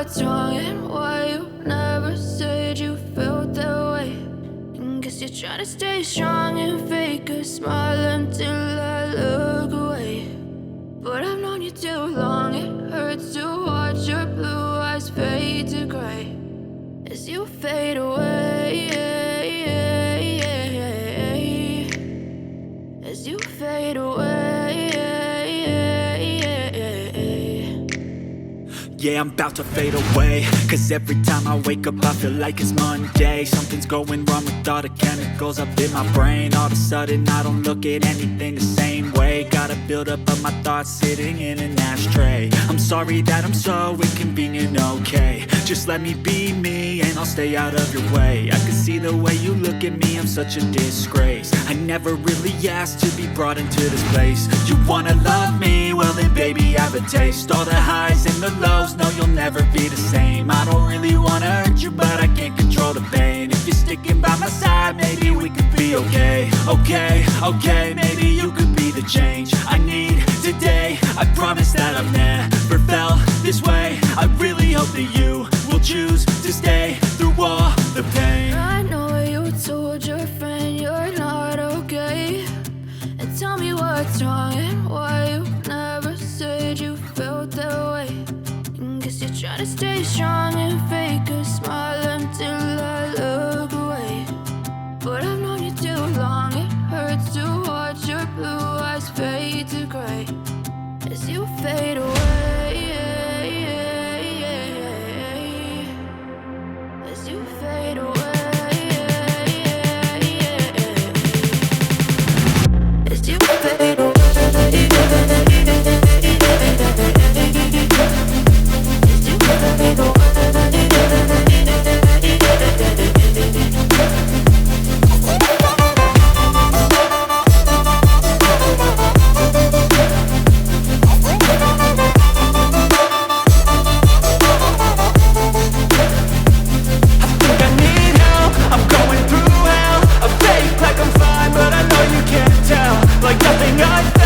what's wrong and why you never said you felt that way. And guess you're trying to stay strong and fake a smile until I look away. But I've known you too long, it hurts to watch your blue eyes fade to gray as you fade away, as you fade away. Yeah, I'm about to fade away, cause every time I wake up I feel like it's Monday. Something's going wrong with all the chemicals up in my brain. All of a sudden I don't look at anything the same way. Got a buildup of my thoughts sitting in an ashtray. I'm sorry that I'm so inconvenient, okay. Just let me be me and I'll stay out of your way. I can see the way you look at me, I'm such a disgrace. I never really asked to be brought into this place. You wanna love me? Well then baby I have a taste. All the highs and the lows, no, you'll never be the same. I don't really wanna hurt you, but I can't control the pain. If you're sticking by my side, maybe we could be okay. Okay, maybe you could be the change I need today. I promise that I've never felt this way. I really hope that you will choose to stay through all the pain. I know you told your friend you're not okay, and tell me what's wrong and why you never said you felt that way. Guess you're trying to stay strong and fake a smile until I look away. But I've known you too long, it hurts to watch your blue eyes fade to gray as you fade away, as you fade away, as you fade away. Like nothing I've